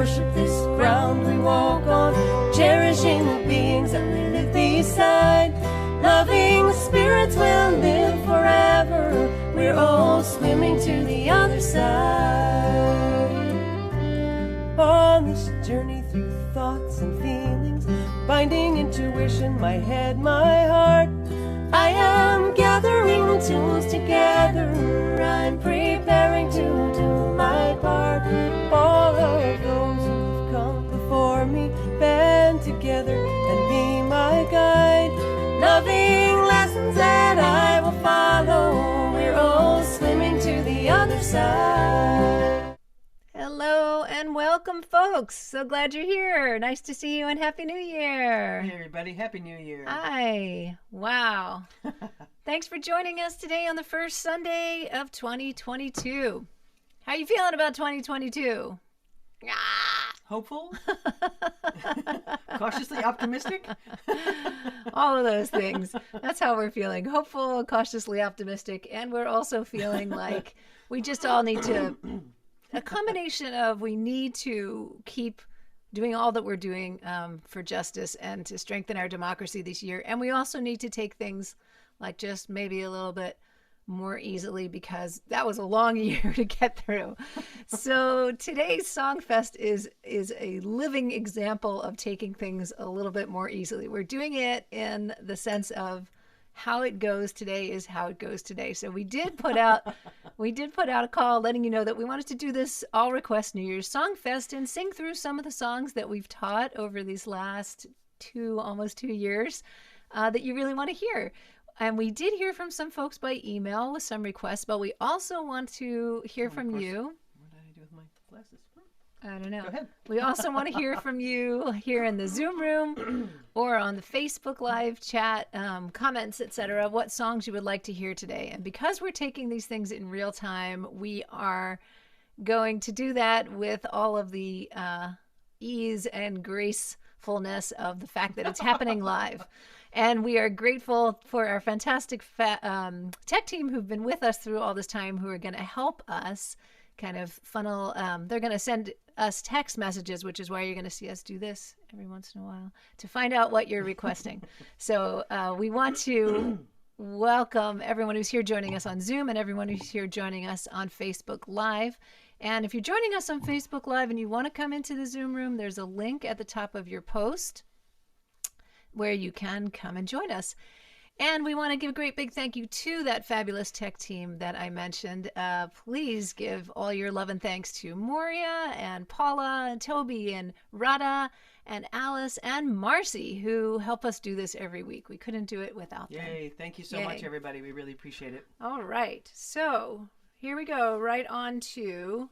worship this ground we walk on, cherishing the beings that we live beside. Loving spirits will live forever. We're all swimming to the other side. On this journey through thoughts and feelings, binding intuition, my head, my heart, I am gathering the tools together. I'm preparing to do my part. All of those who've come before me band together and be my guide. Loving lessons that I will follow. We're all swimming to the other side. Hello and welcome, folks. So glad you're here. Nice to see you and Happy New Year. Hey, everybody. Happy New Year. Hi. Wow. Thanks for joining us today on the first Sunday of 2022. How you feeling about 2022? Hopeful? Cautiously optimistic? All of those things. That's how we're feeling. Hopeful, cautiously optimistic, and we're also feeling like we just all need to, a combination of we need to keep doing all that we're doing for justice and to strengthen our democracy this year. And we also need to take things like just maybe a little bit more easily, because that was a long year to get through. So today's SongFest is a living example of taking things a little bit more easily. We're doing it in the sense of how it goes today is how it goes today. So we did put out a call letting you know that we wanted to do this all request New Year's SongFest and sing through some of the songs that we've taught over these last almost 2 years that you really want to hear. And we did hear from some folks by email with some requests, but we also want to hear from you. What did I do with my glasses? I don't know. Go ahead. We also want to hear from you here in the Zoom room or on the Facebook Live chat, comments, etc. What songs you would like to hear today. And because we're taking these things in real time, we are going to do that with all of the ease and gracefulness of the fact that it's happening live. And we are grateful for our fantastic tech team who've been with us through all this time, who are going to help us kind of funnel. They're going to send us text messages, which is why you're going to see us do this every once in a while to find out what you're requesting. So we want to welcome everyone who's here joining us on Zoom and everyone who's here joining us on Facebook Live. And if you're joining us on Facebook Live and you want to come into the Zoom room, there's a link at the top of your post where you can come and join us. And we want to give a great big thank you to that fabulous tech team that I mentioned. Please give all your love and thanks to Moria and Paula and Toby and Radha and Alice and Marcy, who help us do this every week. We couldn't do it without them. Yay. Thank you so much, everybody. We really appreciate it. All right. So here we go. Right on to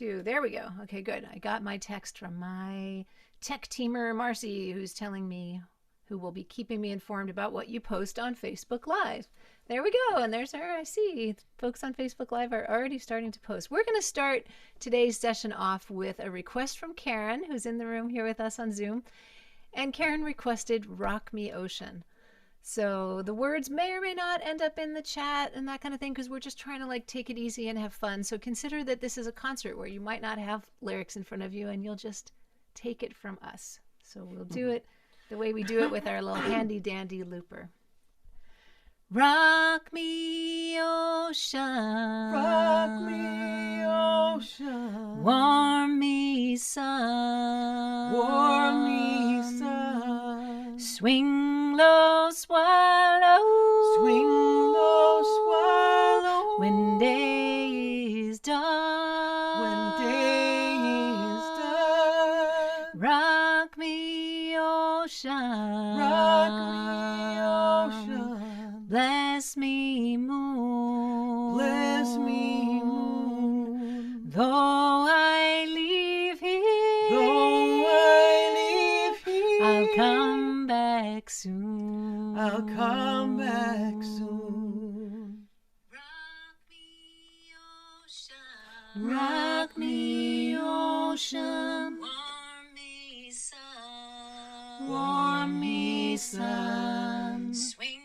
there we go. Okay, good. I got my text from my tech teamer, Marcy, who's telling me, who will be keeping me informed about what you post on Facebook Live. There we go. And there's her. I see folks on Facebook Live are already starting to post. We're going to start today's session off with a request from Karen, who's in the room here with us on Zoom. And Karen requested Rock Me Ocean. So the words may or may not end up in the chat and that kind of thing, because we're just trying to like take it easy and have fun. So consider that this is a concert where you might not have lyrics in front of you and you'll just take it from us. So we'll do it the way we do it with our little handy dandy looper. Rock me ocean, Rock me ocean, warm me sun, warm me sun, swing low swallow, swing low swallow, when day is done, when day is done, rock me ocean, rock me ocean, bless me moon, bless me moon, though I leave here, though I leave here, I'll come back soon, I'll come back soon. Rock me ocean, rock me ocean, warm me sun, warm me sun, swing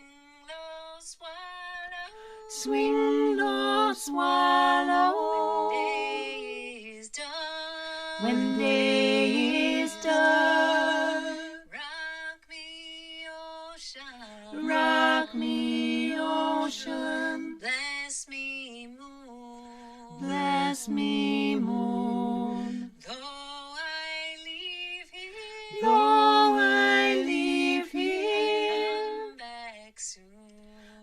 low swallow, swing low swallow, when day is done, when day is done. Rock me, ocean. Rock me, ocean. Bless me, moon. Bless me, moon. Though I leave here, Though I leave here, come back soon.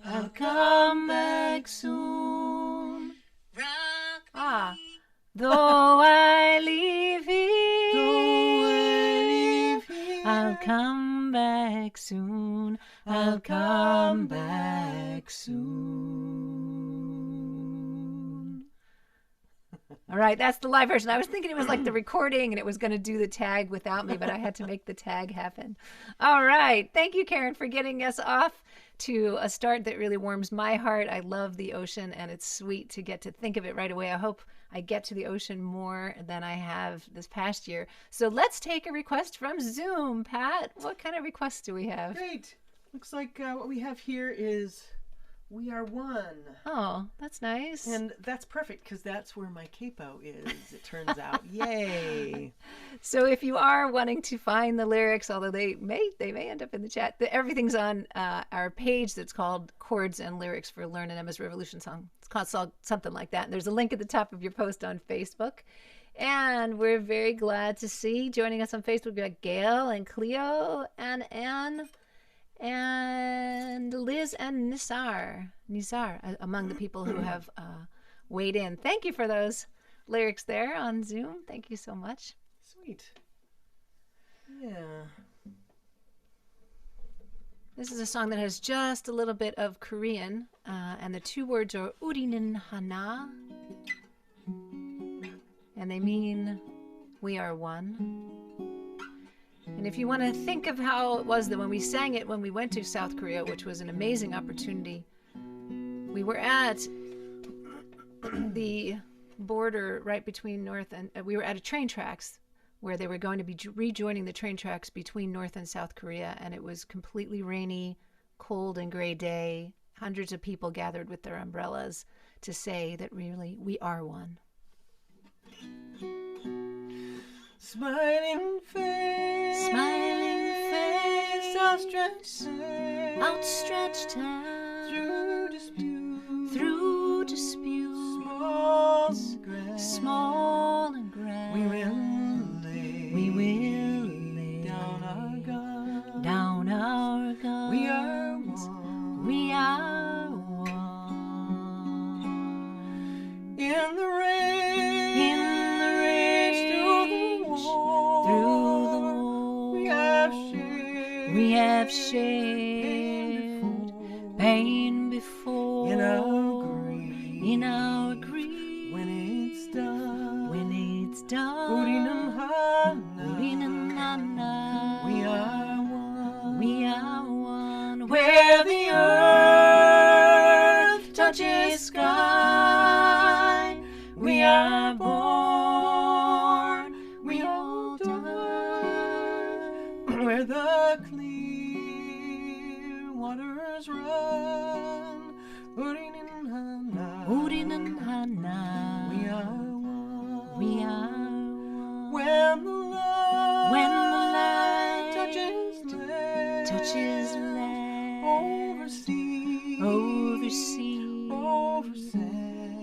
I'll come back soon. Rock me, Ah, though I leave here, I'll come back soon. I'll come back soon. All right, that's the live version. I was thinking it was like the recording and it was going to do the tag without me, but I had to make the tag happen. All right. Thank you, Karen, for getting us off to a start that really warms my heart. I love the ocean and it's sweet to get to think of it right away. I hope I get to the ocean more than I have this past year. So let's take a request from Zoom. Pat, what kind of requests do we have? Great. Looks like what we have here is We Are One. Oh, that's nice. And that's perfect because that's where my capo is, it turns out. Yay. So if you are wanting to find the lyrics, although they may end up in the chat, everything's on our page that's called Chords and Lyrics for Learn an Emma's Revolution Song. It's called something like that. And there's a link at the top of your post on Facebook. And we're very glad to see joining us on Facebook. We got Gail and Cleo and Anne and Liz and Nizar among the people who have weighed in. Thank you for those lyrics there on Zoom. Thank you so much. Sweet. Yeah. This is a song that has just a little bit of Korean, and the two words are 우리는 하나, and they mean we are one. And if you want to think of how it was that when we sang it when we went to South Korea, which was an amazing opportunity, we were at the border right between North and we were at a train tracks where they were going to be rejoining the train tracks between North and South Korea, and it was completely rainy, cold and gray day. Hundreds of people gathered with their umbrellas to say that really we are one. Smiling face, outstretched hand, through disputes, small and grand, we will lay down our guns. We are one. In the rain, through the war, we have shared pain before. In our grief, when it's done, 우리는 하나, we are one. Where the earth touches sky, we are born, we all die. Where the clear waters run, 우리는 하나, we are one. When the light touches land,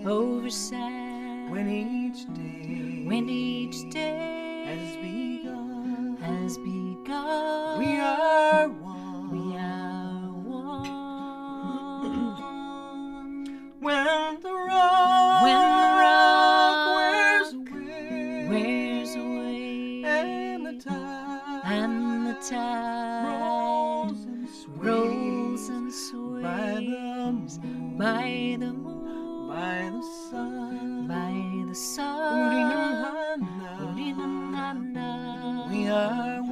over sand, when each day has begun, we are one. When the rock wears away, and the tide rolls and sways by the moon, by the sun, 우리는 하나, we are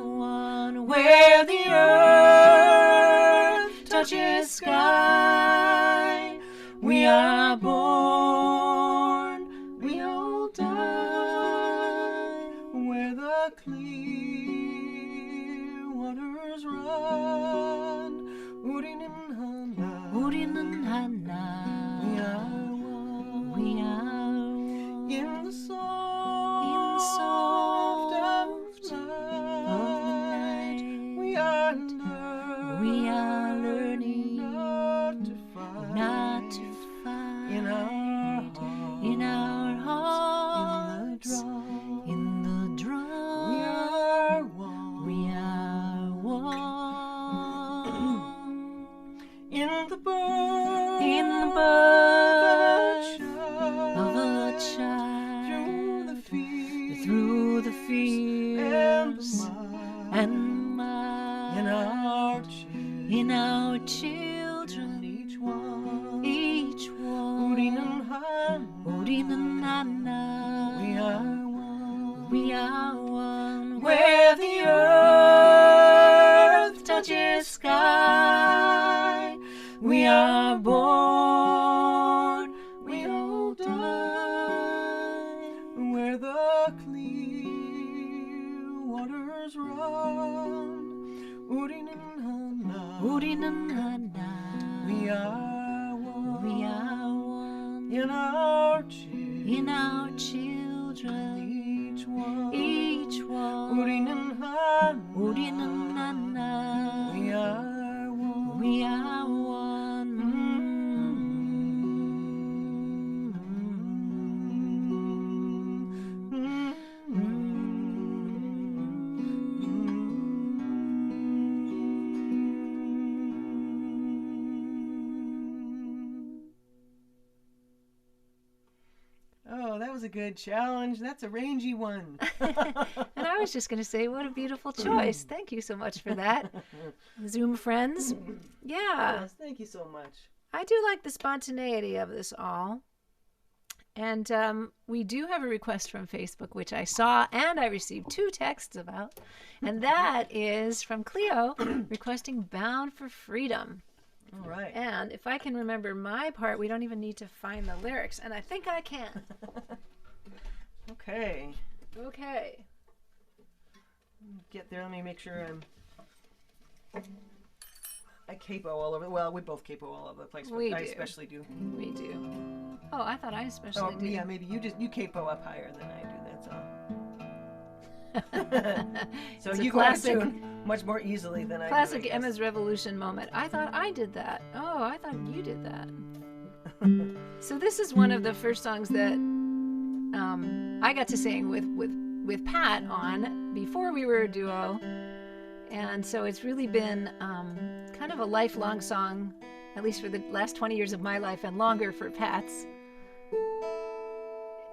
one. Where the earth touches sky, we are born, we all die. Where the clear waters run, 우리는 하나, we are one. In the song soft of of the night. night. We are learning not to fight. not to fight In our hearts. in our hearts, In the drum. in the We drum. are one. We are one. In the birth. In the birth of a Through the child, fields. through the And fields and in mud, our children. in our children, Each one. each Urin one. and Han. Odin and Nana, We are one. we are one. Where the earth touches sky, we are born, we all die. Where the clear waters run, Urin and Hana, Odin and Nana, we are one. we are one. In our children, In our children, each one, each one. Urin and Hana, Odin and Nana, we are one. we are one. Oh, that was a good challenge. That's a rangy one. And I was just going to say, what a beautiful choice. Thank you so much for that. Zoom friends. Yeah, Yes, thank you so much. I do like the spontaneity of this all. And we do have a request from Facebook, which I saw and I received 2 texts about. And that is from Cleo requesting Bound for Freedom. All right. And if I can remember my part, we don't even need to find the lyrics. And I think I can. Okay. Okay. Get there. Let me make sure I capo all over. Well, we both capo all over the place. But We I do. especially do. We do. Oh, I thought I especially Oh, did. yeah, maybe you capo up higher than I do. That's all. So It's a you go out of classic- tune much more easily than I Classic do. I guess. Emma's Revolution moment. I thought I did that. Oh, I thought you did that. So this is one of the first songs that I got to sing with Pat on before we were a duo. And so it's really been kind of a lifelong song, at least for the last 20 years of my life and longer for Pat's.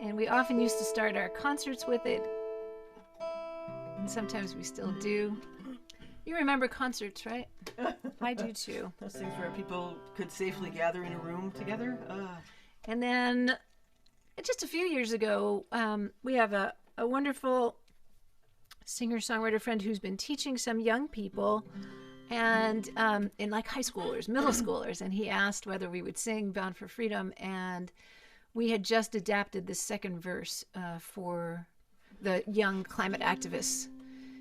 And we often used to start our concerts with it. And sometimes we still do. You remember concerts, right? I do too. Those things where people could safely gather in a room together. And then just a few years ago, we have a wonderful singer-songwriter friend who's been teaching some young people and in like high schoolers, middle schoolers, and he asked whether we would sing Bound for Freedom, and we had just adapted the second verse for the young climate activists,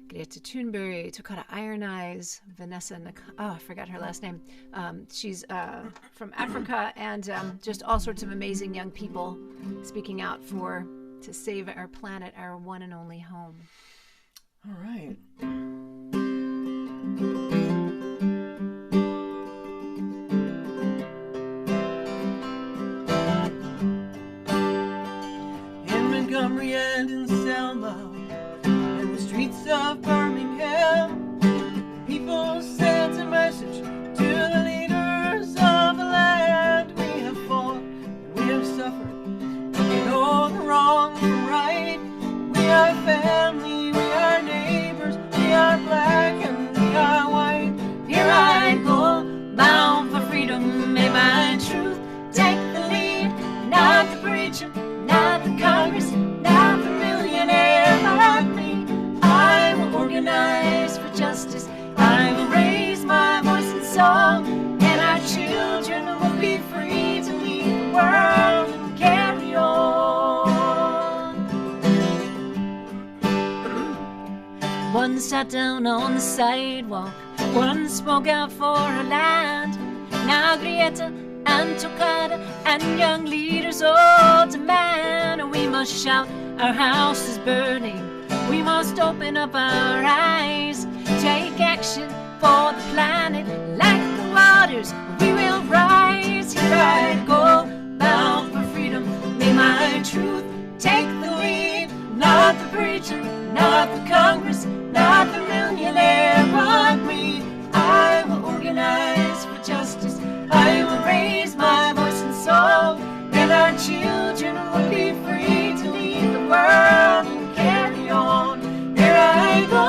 Greta Thunberg, Toccata Iron Eyes, Vanessa, I forgot her last name. She's from Africa, and just all sorts of amazing young people speaking out to save our planet, our one and only home. All right. In Montgomery and in Selma, in the streets of Birmingham, people sent a message to the leaders of the land. We have fought, we have suffered, we know the wrong from right. We are family, we are neighbors, we are black and we are white. Here I go, bound for freedom. May my truth take the lead, not the preacher, not the Congress, not the millionaire like me. I will organize for justice. I will raise my voice in song, and our children will be free to lead the world and carry on. One sat down on the sidewalk, one spoke out for her land. Now Greta and Toccata and young leaders all demand we must shout Our house is burning. We must open up our eyes. Take action for the planet. Like the waters, we will rise. Here I go, bound for freedom. May my truth take the lead. Not the preacher, not the Congress, not the millionaire, but me. I will organize for justice. I will raise my voice and soul, and our children will be free to lead the world and carry on. Here I go,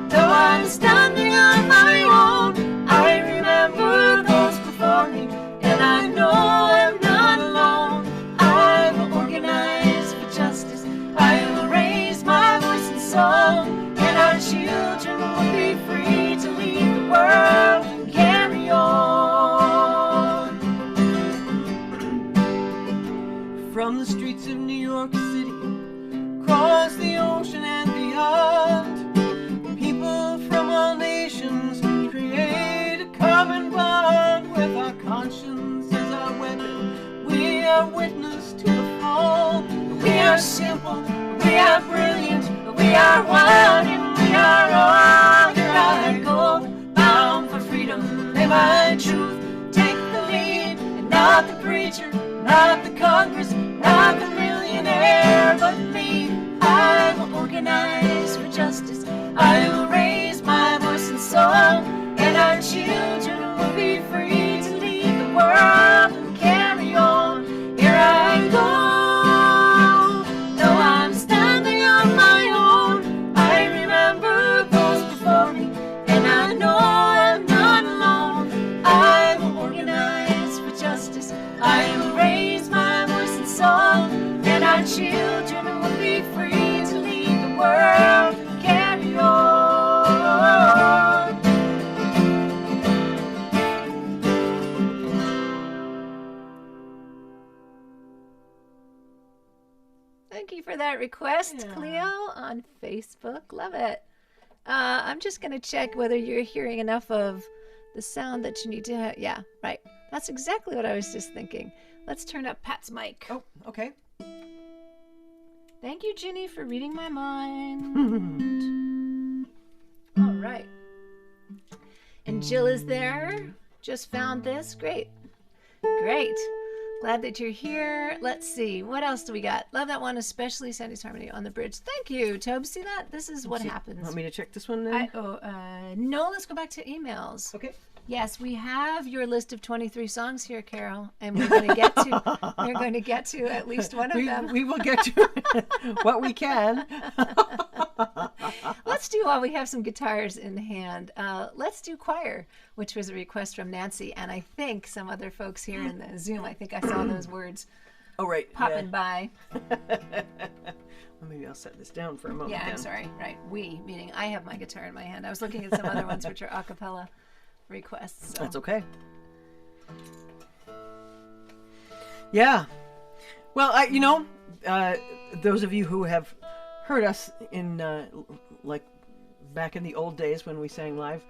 though I'm standing on my own. I remember those before me, and I know I'm not alone. I will organize for justice. I will raise my voice and soul, and our children will be free to lead the world and carry on. From the streets of New York City, across the ocean and beyond, people from all nations create a common bond with our conscience as our weapon. We are witness to the fall. We are simple, we are brilliant, we are one, and we are all. Here I go, bound for freedom. May my truth take the lead, and not the preacher, not the Congress, not the millionaire, but me. I will organize for justice. I will raise my voice and soul, and our children will be free to lead the world and carry on. Here I go, though I'm standing on my own. I remember those before me, and I know I'm not alone. I will organize for justice. I will raise my voice and soul, and our children will be free to lead the world and carry on. Thank you for that request, Yeah. Cleo, on Facebook. Love it. I'm just going to check whether you're hearing enough of the sound that you need to. Yeah, right. That's exactly what I was just thinking. Let's turn up Pat's mic. Oh, okay. Thank you, Ginny, for reading my mind. All right. And Jill is there. Just found this. Great. Great. Glad that you're here. Let's see. What else do we got? Love that one, especially Sandy's Harmony on the bridge. Thank you, Tobe. See that? This is what happens. Want me to check this one then? No, let's go back to emails. Okay. Yes, we have your list of 23 songs here, Carol, and we're going to get to at least one of them. We will get to what we can. Let's do, while we have some guitars in hand, let's do choir, which was a request from Nancy, and I think some other folks here in the Zoom. I think I saw those words Oh, right. popping by. Well, maybe I'll set this down for a moment. Yeah, then. I'm sorry. Right, we, meaning I have my guitar in my hand. I was looking at some other ones which are a cappella requests. So. That's okay. Yeah. Well, those of you who have heard us in like back in the old days when we sang live,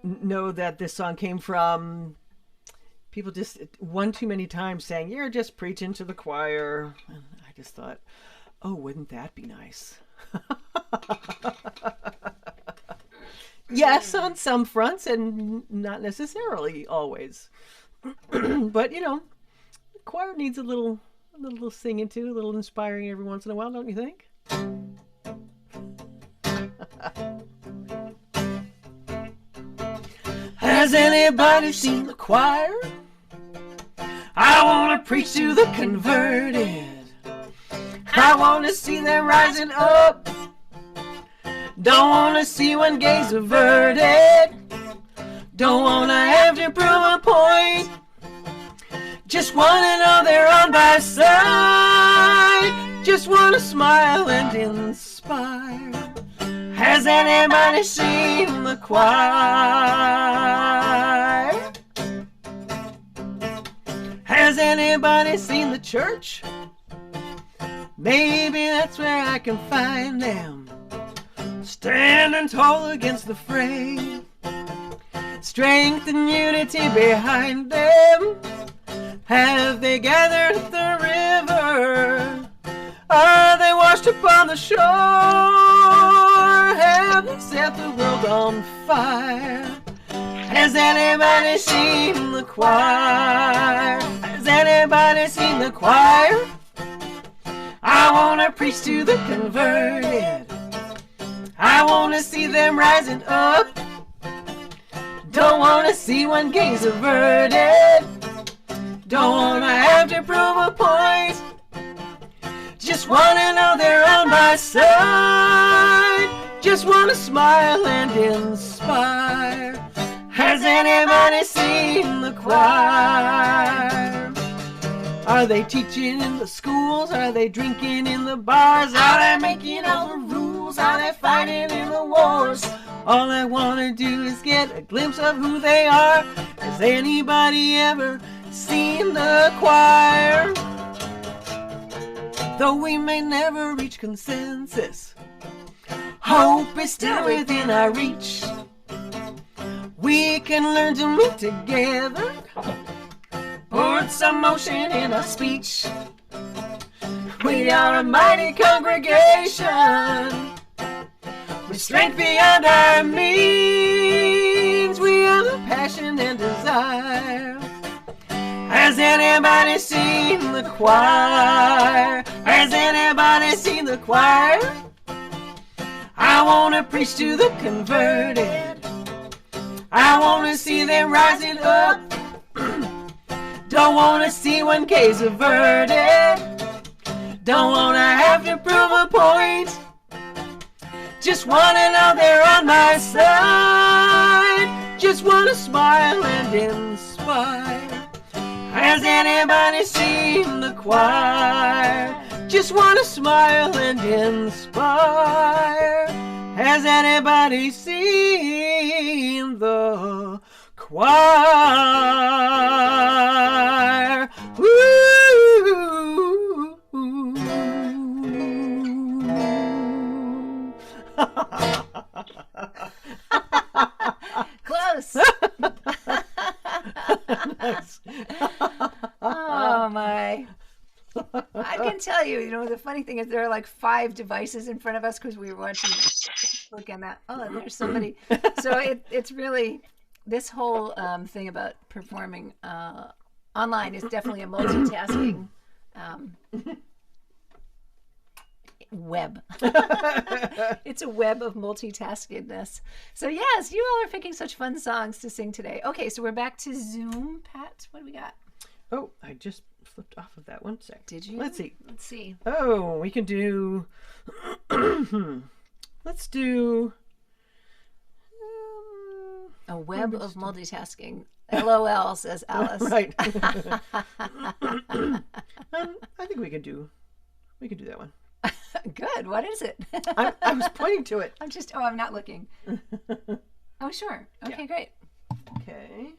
know that this song came from people just one too many times saying, "You're just preaching to the choir." And I just thought, oh, wouldn't that be nice? Yes, on some fronts, and not necessarily always. But choir needs a little singing too, a little inspiring every once in a while, don't you think? Has anybody seen the choir? I want to preach to the converted. I want to see them rising up. Don't want to see one gaze averted. Don't want to have to prove a point. Just want to know they're on my side. Just want to smile and inspire. Has anybody seen the choir? Has anybody seen the church? Maybe that's where I can find them. Standing tall against the fray. Strength and unity behind them. Have they gathered at the river? on the shore have they set the world on fire. Has anybody seen the choir? Has anybody seen the choir? I want to preach to the converted. I want to see them rising up. Don't want to see one gaze averted. Don't want to have to prove a point. Just want to know they're on my side. Just want to smile and inspire. Has anybody seen the choir? Are they teaching in the schools? Are they drinking in the bars? Are they making all the rules? Are they fighting in the wars? All I want to do is get a glimpse of who they are. Has anybody ever seen the choir? Though we may never reach consensus, hope is still within our reach. We can learn to move together, put some motion in our speech. We are a mighty congregation, with strength beyond our means. We have the passion and desire. Has anybody seen the choir? Has anybody seen the choir? I want to preach to the converted. I want to see them rising up. Don't want to see one gaze averted. Don't want to have to prove a point. Just want to know they're on my side. Just want to smile and inspire. Has anybody seen the choir? Just want to smile and inspire. Has anybody seen the choir? Woo! Close. Nice. Oh my. I can tell you, the funny thing is there are like 5 devices in front of us because we were watching. Look at that. Oh, there's somebody. So it's really, this whole thing about performing online is definitely a multitasking web. It's a web of multitaskedness. So yes, you all are picking such fun songs to sing today. Okay, so we're back to Zoom. Pat, what do we got? Oh, I just flipped off of that. 1 sec. Did you? Let's see. Let's see. Oh, we can do. Let's do. A web of multitasking. LOL, says Alice. Right. I think we could do that one. Good. What is it? I was pointing to it. I'm not looking. Oh, sure. Okay, Yeah. great. Okay.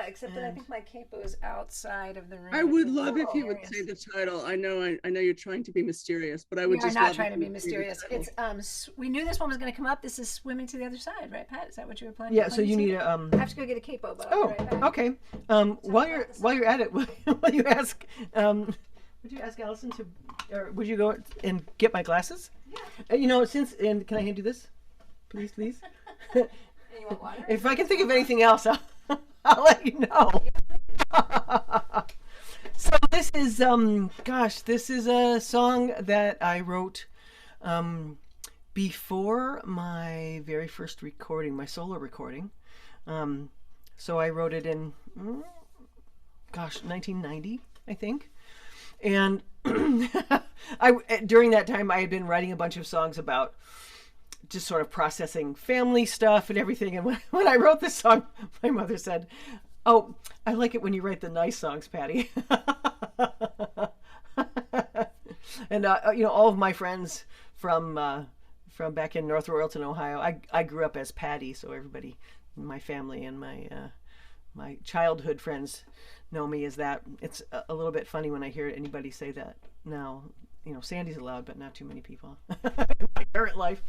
Except that I think my capo is outside of the room. I would love if you would say the title. I know you're trying to be mysterious, but I would We are just not love trying if to be you would say the mysterious. title. It's we knew this one was going to come up. This is Swimming to the Other Side, right, Pat? Is that what you were planning? Yeah. So you need a. I have to go get a capo, but I'll Oh. be right back. Okay. While you're at it, will you ask? Would you ask Allison to, or would you go and get my glasses? Yeah. And can I hand you this, please? And you want water? If I can think of anything else, I'll let you know. So this is this is a song that I wrote before my very first recording, my solo recording. So I wrote it in 1990, I think. And during that time I had been writing a bunch of songs about just sort of processing family stuff and everything. And when I wrote this song, my mother said, "Oh, I like it when you write the nice songs, Patty." And all of my friends from back in North Royalton, Ohio, I grew up as Patty, so everybody in my family and my childhood friends know me as that. It's a little bit funny when I hear anybody say that now. Sandy's allowed, but not too many people in my current life.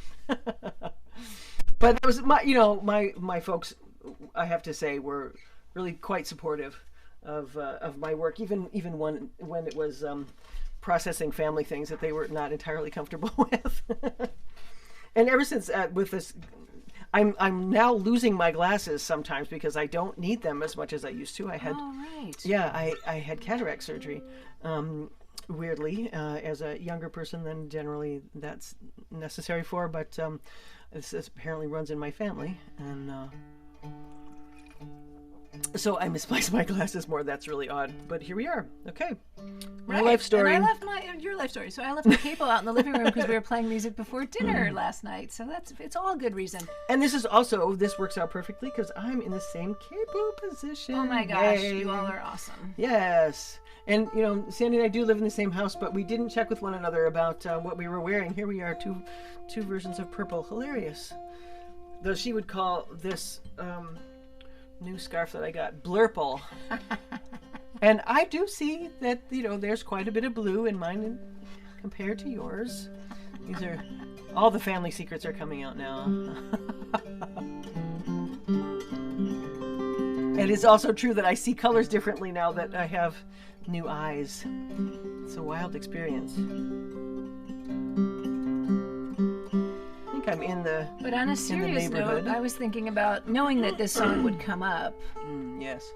But it was my folks, I have to say, were really quite supportive of my work, even when it was processing family things that they were not entirely comfortable with. And ever since with this, I'm now losing my glasses sometimes because I don't need them as much as I used to. I had, I had cataract surgery. Weirdly, as a younger person than generally that's necessary for, but this apparently runs in my family, and so I misplaced my glasses more. That's really odd, but here we are. Okay, my life story. And I left your life story. So I left my capo out in the living room because we were playing music before dinner last night. So it's all good reason. And this works out perfectly because I'm in the same capo position. Oh my gosh, Yay. you all are awesome. Yes. And, Sandy and I do live in the same house, but we didn't check with one another about what we were wearing. Here we are, two versions of purple. Hilarious. Though she would call this new scarf that I got blurple. And I do see that, there's quite a bit of blue in mine compared to yours. These are, all the family secrets are coming out now. It is also true that I see colors differently now that I have new eyes. It's a wild experience. I think I'm in the But on a serious note, I was thinking about, knowing that this song would come up. Yes.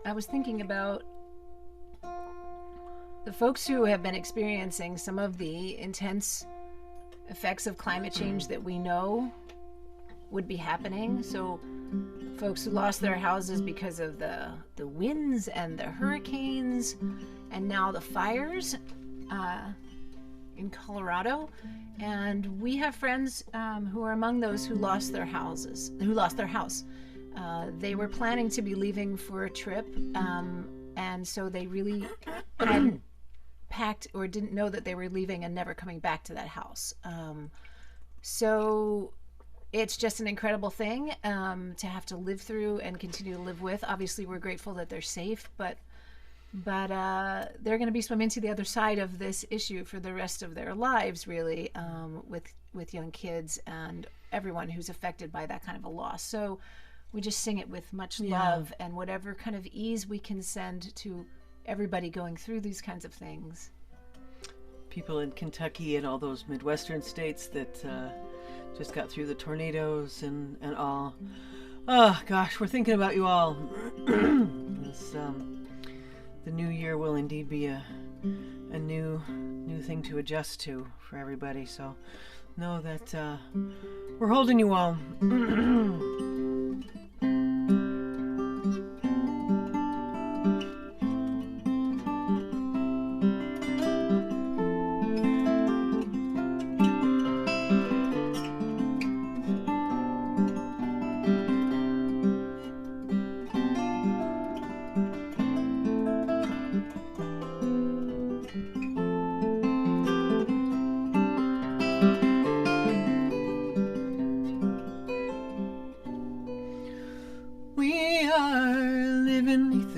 I was thinking about the folks who have been experiencing some of the intense effects of climate change that we know would be happening. So folks who lost their houses because of the winds and the hurricanes, and now the fires in Colorado. And we have friends who are among those who lost their house. They were planning to be leaving for a trip, and so they really hadn't packed or didn't know that they were leaving and never coming back to that house. So it's just an incredible thing to have to live through and continue to live with. Obviously, we're grateful that they're safe, but they're going to be swimming to the other side of this issue for the rest of their lives, really, with young kids and everyone who's affected by that kind of a loss. So we just sing it with much love and whatever kind of ease we can send to everybody going through these kinds of things. People in Kentucky and all those Midwestern states that just got through the tornadoes and all. Oh gosh, we're thinking about you all. The new year will indeed be a new thing to adjust to for everybody. So know that we're holding you all.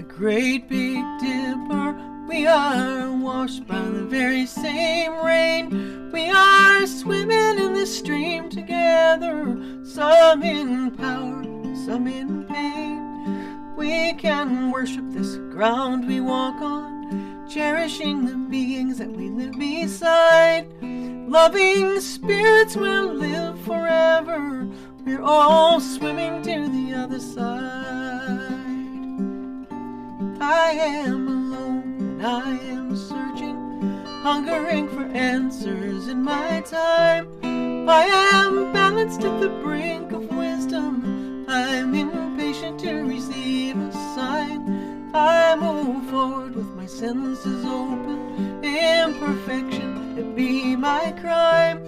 Great Big Dipper, we are washed by the very same rain. We are swimming in this stream together, some in power, some in pain. We can worship this ground we walk on, cherishing the beings that we live beside. Loving spirits will live forever, we're all swimming to the other side. I am alone and I am searching, hungering for answers in my time. I am balanced at the brink of wisdom, I'm impatient to receive a sign. I move forward with my senses open, imperfection, it be my crime.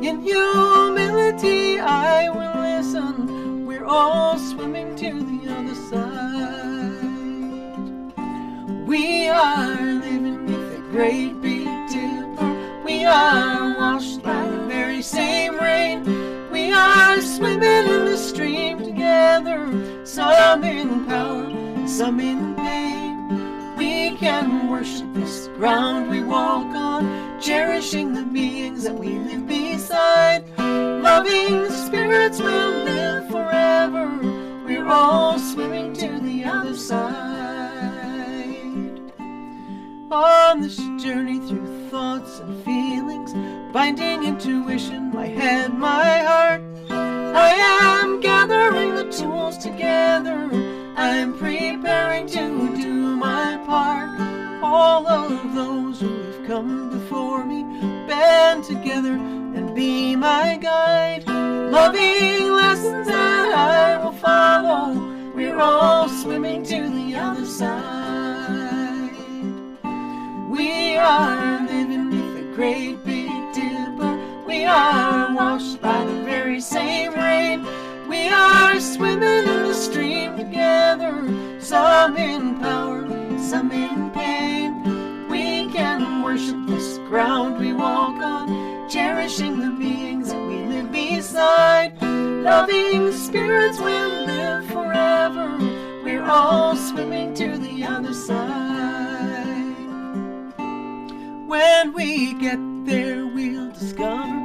In humility I will listen, we're all swimming to the other side. We are living with a great big dipper. We are washed by the very same rain. We are swimming in the stream together, some in power, some in pain. We can worship this ground we walk on, cherishing the beings that we live beside. Loving spirits will live forever, we're all swimming to the other side. On this journey through thoughts and feelings, finding intuition, my head, my heart, I am gathering the tools together. I am preparing to do my part. All of those who have come before me, band together and be my guide. Loving lessons that I will follow. We're all swimming to the other side. We are living beneath the great big dipper. We are washed by the very same rain. We are swimming in the stream together. Some in power, some in pain. We can worship this ground we walk on, cherishing the beings that we live beside. Loving spirits will live forever. We're all swimming to the other side. When we get there, we'll discover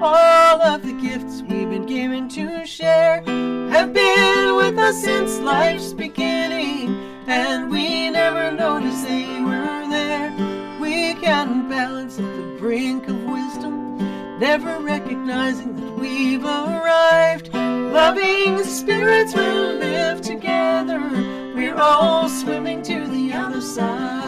all of the gifts we've been given to share have been with us since life's beginning, and we never noticed they were there. We can balance at the brink of wisdom, never recognizing that we've arrived. Loving spirits will live together. We're all swimming to the other side.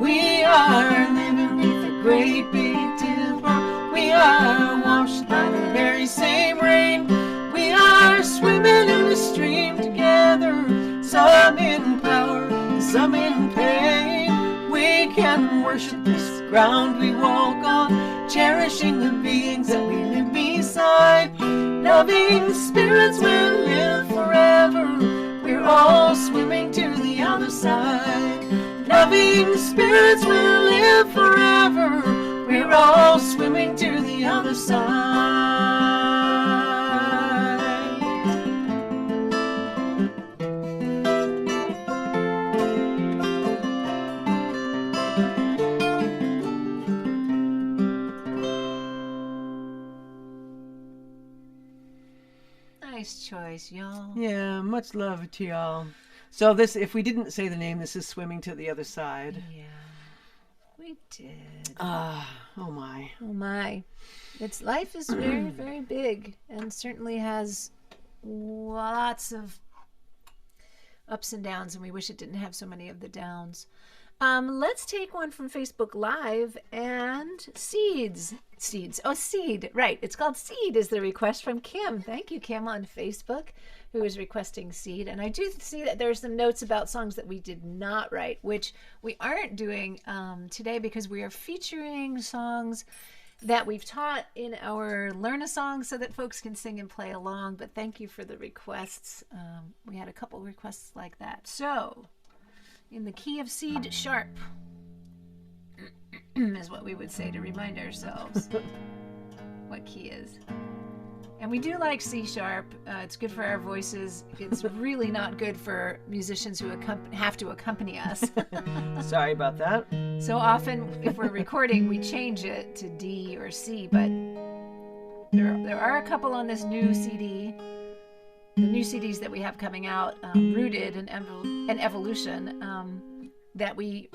We are living beneath the great big dipper. We are washed by the very same rain. We are swimming in the stream together. Some in power, some in pain. We can worship this ground we walk on, cherishing the beings that we live beside. Loving spirits will live forever. We're all swimming to the other side. Loving spirits will live forever. We're all swimming to the other side. Nice choice, y'all. Yeah, much love to y'all. So this, if we didn't say the name, this is Swimming to the Other Side. Yeah, we did. Oh my. Oh my. It's life is very, very big and certainly has lots of ups and downs, and we wish it didn't have so many of the downs. Let's take one from Facebook Live and seeds. Oh, seed. Right. It's called Seed is the request from Kim. Thank you, Kim, on Facebook, who is requesting Seed. And I do see that there's some notes about songs that we did not write, which we aren't doing today because we are featuring songs that we've taught in our Learn a Song so that folks can sing and play along. But thank you for the requests. We had a couple requests like that. So, in the key of C sharp is what we would say to remind ourselves what key is. And we do like C sharp. It's good for our voices. It's really not good for musicians who have to accompany us. Sorry about that. So often, if we're recording, we change it to D or C, but there are a couple on this new CD. The new CDs that we have coming out, Rooted and Evolution, that we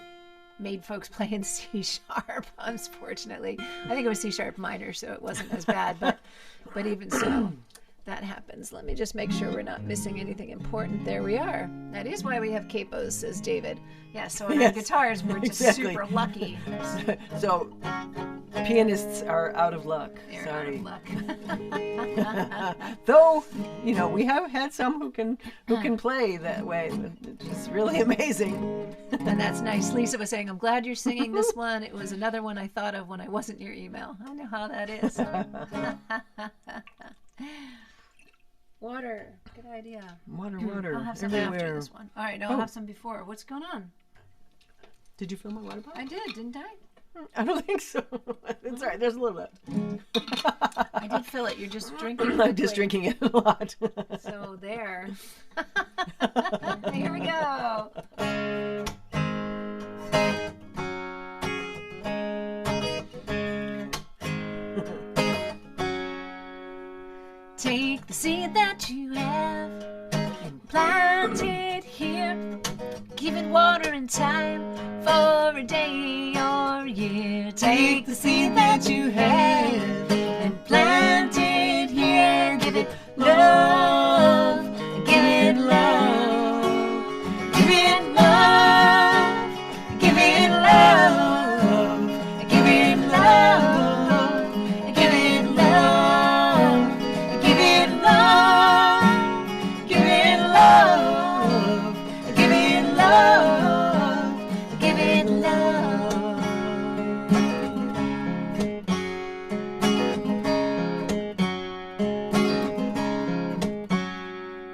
made folks play in C sharp, unfortunately. I think it was C sharp minor, so it wasn't as bad, but even so, that happens. Let me just make sure we're not missing anything important. There we are. That is why we have capos, says David. Yeah, so on our guitars, we're just super lucky. So pianists are out of luck. They're Sorry. out of luck. Though, we have had some who can play that way. It's just really amazing. And that's nice. Lisa was saying, I'm glad you're singing this one. It was another one I thought of when I wasn't your email. I know how that is. Water. Good idea. Water. I'll have some everywhere. after this one. All right, no, I'll have some before. What's going on? Did you fill my water bottle? I did, didn't I? I don't think so. It's all right. There's a little left. I did fill it. You're just drinking I'm quickly. just drinking it a lot. So there. Here we go. Take the seed that you have and plant it here. Give it water in time for a day or a year. Take the seed that you have and plant it here. Give it love, give it love, give it love, give it love, give it love, give it love, give it love, give it love, give it love, give it love.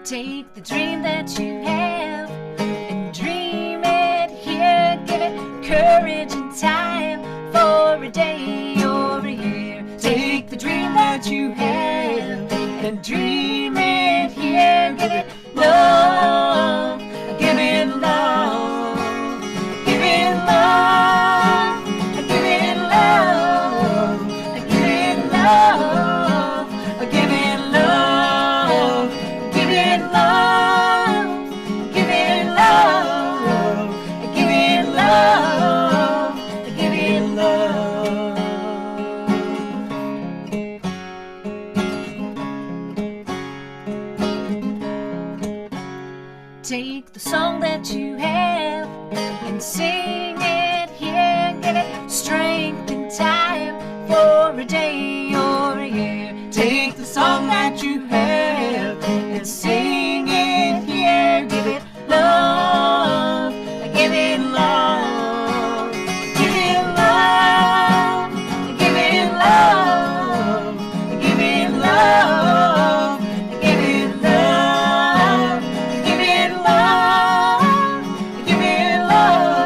Take the dream that you have and dream it here. Give it courage and time for a day or a year. Take the dream that you have and dream it here. Give it love, give it love, give it love, give it love, give it love, give it love, give it love, give it love, give it love, give it love. Take the song that you have and sing it here. Give it strength and time for a day or a year. Take the song that you have and sing it here. Give it love, give it love, give it love, give it love, give it love, give it love, give it love, give it love,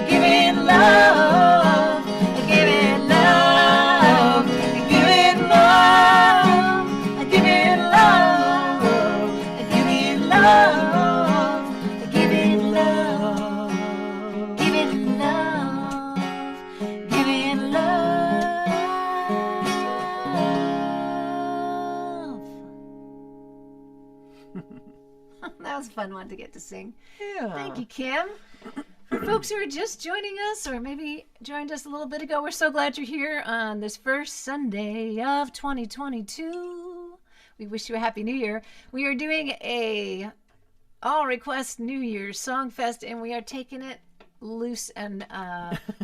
give it love, give it love, give it love, give it love, give it love, give it love, give it love, give it love. That was a fun one to get to sing. Yeah. Thank you, Kim. For folks who are just joining us or maybe joined us a little bit ago, we're so glad you're here on this first Sunday of 2022. We wish you a happy new year. We are doing a all request New Year's SongFest, and we are taking it loose and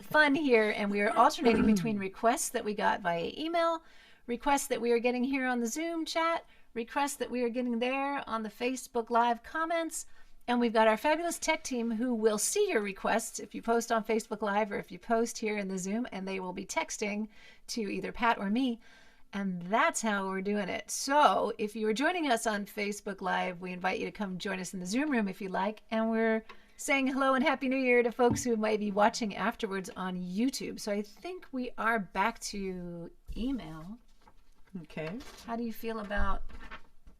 fun here, and we are alternating between requests that we got via email, requests that we are getting here on the Zoom chat, requests that we are getting there on the Facebook Live comments, and we've got our fabulous tech team who will see your requests if you post on Facebook Live or if you post here in the Zoom, and they will be texting to either Pat or me, and that's how we're doing it. So if you are joining us on Facebook Live, we invite you to come join us in the Zoom room if you like, and we're saying hello and Happy New Year to folks who might be watching afterwards on YouTube. So I think we are back to email. Okay. How do you feel about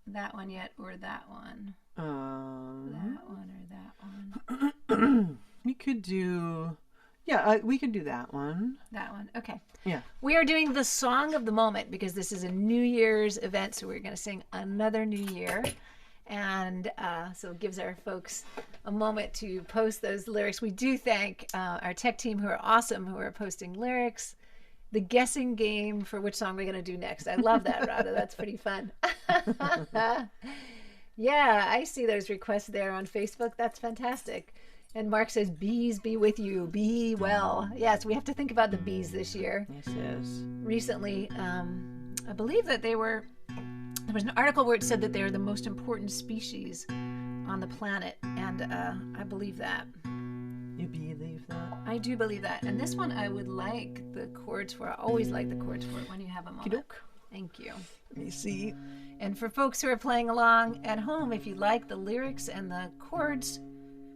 that one yet, or that one? That one or that one? We could do, we could do that one. That one. Okay. Yeah. We are doing the song of the moment because this is a New Year's event, so we're going to sing Another New Year. And so it gives our folks a moment to post those lyrics. We do thank our tech team who are awesome, who are posting lyrics. The guessing game for which song we're going to do next. I love that, Rada. That's pretty fun. Yeah, I see those requests there on Facebook. That's fantastic. And Mark says, bees be with you. Be well. Yes, we have to think about the bees this year. Yes, yes. Recently, I believe that there was an article where it said that they are the most important species on the planet. And I believe that. You believe that? I do believe that. And this one I would like the chords for. I always like the chords for it when you have a moment. Okey-doke. Thank you. Let me see. And for folks who are playing along at home, if you like the lyrics and the chords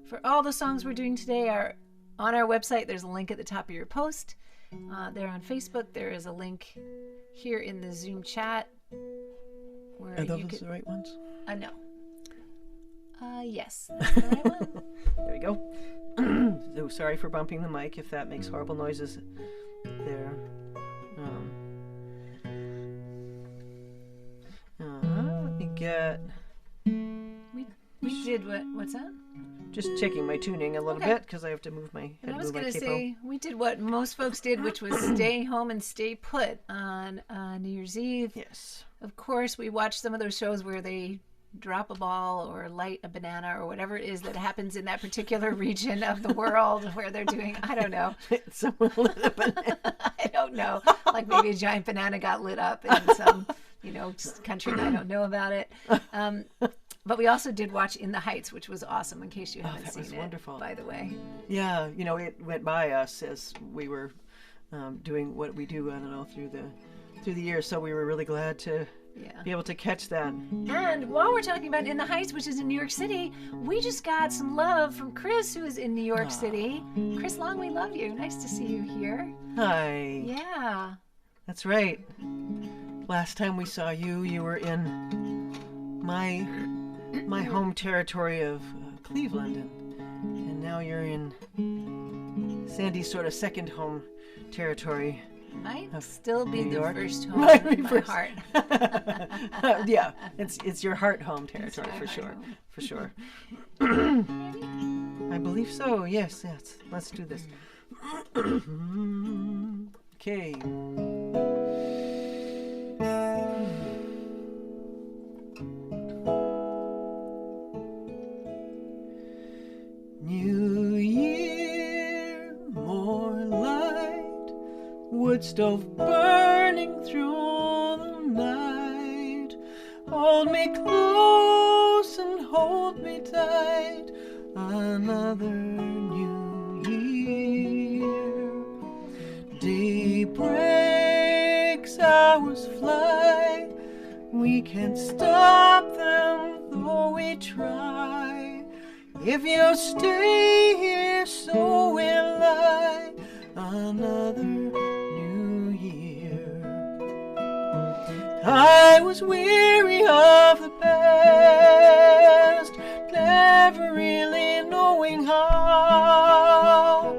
for all the songs we're doing today are on our website. There's a link at the top of your post. There on Facebook. There is a link here in the Zoom chat. Where Are those the right ones? No. Yes, that's the right one. There we go. So sorry for bumping the mic if that makes horrible noises there. Let me get. We did what? What's that? just checking my tuning a little Okay. bit because I have to move my And I head, was move my going to capo. say, we did what most folks did, which was stay home and stay put on New Year's Eve. Yes. Of course, we watched some of those shows where they drop a ball or light a banana or whatever it is that happens in that particular region of the world where they're doing, I don't know. Someone lit a banana. I don't know. Like maybe a giant banana got lit up in some, country and I don't know about it. But we also did watch In the Heights, which was awesome in case you haven't that seen was it, wonderful. by the way. Yeah, it went by us as we were doing what we do, I don't know, through the years. So we were really glad to Yeah. be able to catch that. And while we're talking about In the Heights, which is in New York City, we just got some love from Chris, who is in New York City. Chris Long, we love you. Nice to see you here. Hi. Yeah. That's right. Last time we saw you, you were in my home territory of Cleveland, and now you're in Sandy's sort of second home territory. Might still be New the York. first home Might be in my first. heart. Yeah, it's your heart home territory my for heart sure, home. for sure. I believe so. Yes. Let's do this. Okay. New Year, more light, wood stove burning through the night. Hold me close and hold me tight, another new year. Day breaks, hours fly, we can't stop them though we try. If you stay here, so will I, another new year. I was weary of the past, never really knowing how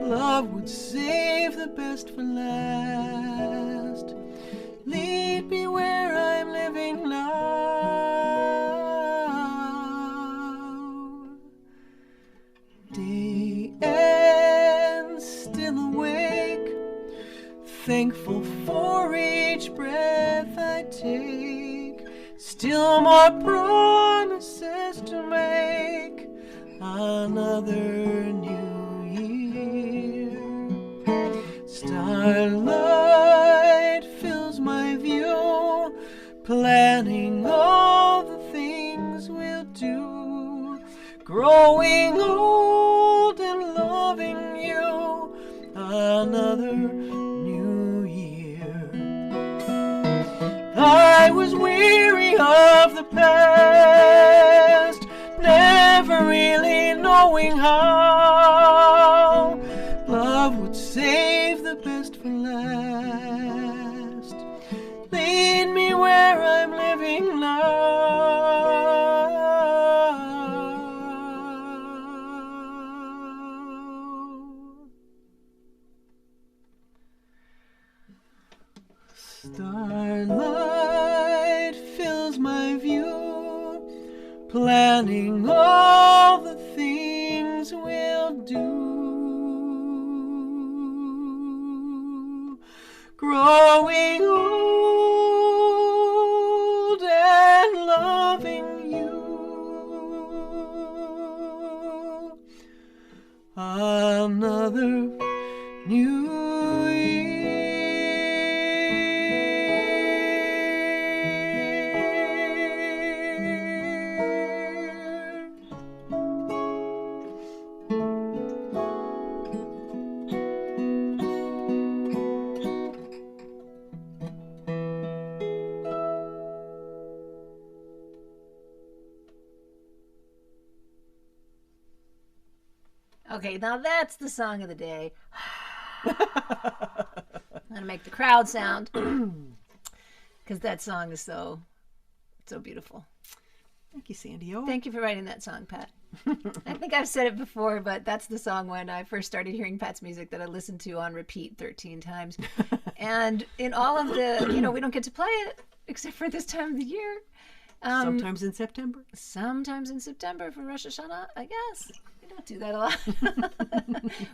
love would save the best for last. Lead me where I'm living now. Day ends, still awake, thankful for each breath I take. Still more promises to make, another new year. Starlight fills my view, planning all the things we'll do. Growing old and loving you, another new year. I was weary of the past, never really knowing how love would save the best for last. Lead me where I'm living now. Starlight fills my view, planning all the things we'll do. Growing old and loving you, another new year. Okay, now that's the song of the day. I'm going to make the crowd sound because that song is so beautiful. Thank you, Sandy. Oh, Thank you for writing that song, Pat. I think I've said it before, but that's the song when I first started hearing Pat's music that I listened to on repeat 13 times. And in all of the, we don't get to play it except for this time of the year. Sometimes in September. Sometimes in September for Rosh Hashanah, I guess. We don't do that a lot.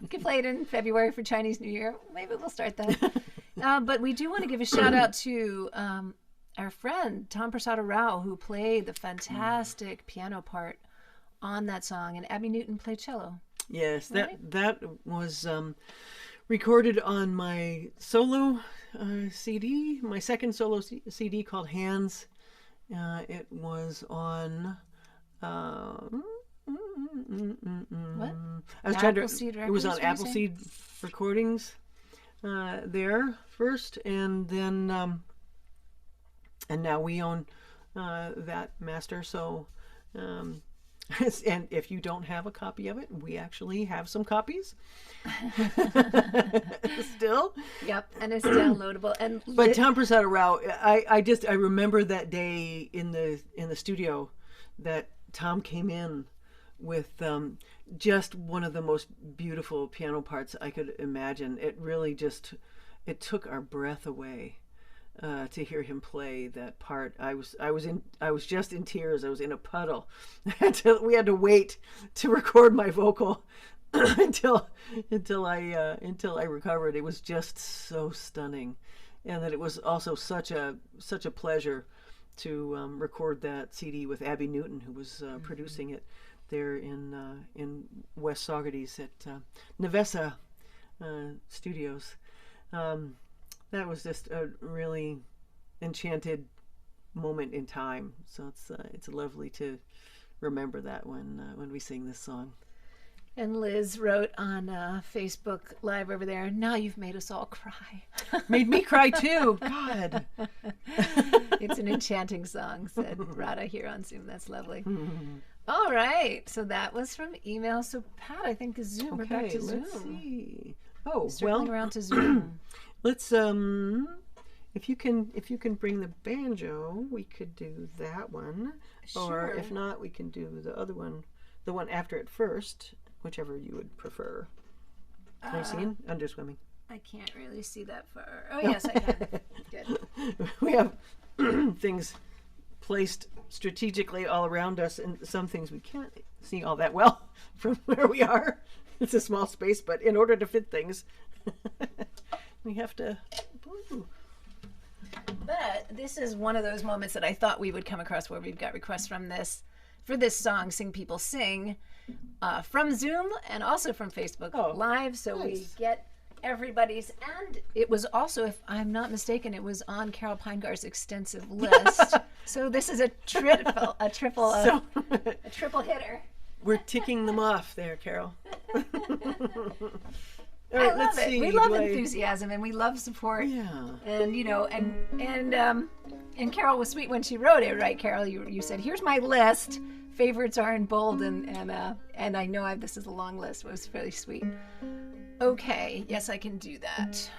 We can play it in February for Chinese New Year. Maybe we'll start that. But we do want to give a shout out to our friend Tom Prasada Rao, who played the fantastic piano part on that song, and Abby Newton played cello. Yes, Right? that was recorded on my solo CD, my second solo CD called Hands. It was on. What? I was trying to. Appleseed It was on Records, were you saying? Appleseed Recordings there first, and then and now we own that master. So. And if you don't have a copy of it, we actually have some copies still. Yep, and it's downloadable. And But Tom Prasada Rao, I remember that day in the studio that Tom came in with just one of the most beautiful piano parts I could imagine. It really it took our breath away. To hear him play that part, I was just in tears. I was in a puddle. We had to wait to record my vocal until I recovered. It was just so stunning, and that it was also such a pleasure to record that CD with Abby Newton, who was producing it there in West Saugerties at Nevessa Studios. That was just a really enchanted moment in time. So it's lovely to remember that when we sing this song. And Liz wrote on Facebook Live over there, "Now you've made us all cry." Made me cry too. God. It's an enchanting song, said Rada here on Zoom. That's lovely. All right. So that was from email. So Pat, I think is Zoom. We're back to Zoom. Let's see. Oh, Circling around to Zoom. Let's if you can bring the banjo, we could do that one. Sure. Or if not, we can do the other one, the one after it first, whichever you would prefer. Can you see it? Underswimming. I can't really see that far. Oh yes, I can. Good. We have things placed strategically all around us, and some things we can't see all that well from where we are. It's a small space, but in order to fit things, we have to. Ooh. But this is one of those moments that I thought we would come across where we've got requests for this song, Sing People Sing, from Zoom and also from Facebook Live. So nice. we get everybody's, and it was also, if I'm not mistaken, it was on Carol Pinegar's extensive list. So this is a triple hitter. We're ticking them off there, Carol. All I right, love let's it. see. We love enthusiasm and we love support. Yeah. And and Carol was sweet when she wrote it, right? Carol, you said, "Here's my list. Favorites are in bold," and I know this is a long list. It was fairly sweet. Okay, yes, I can do that.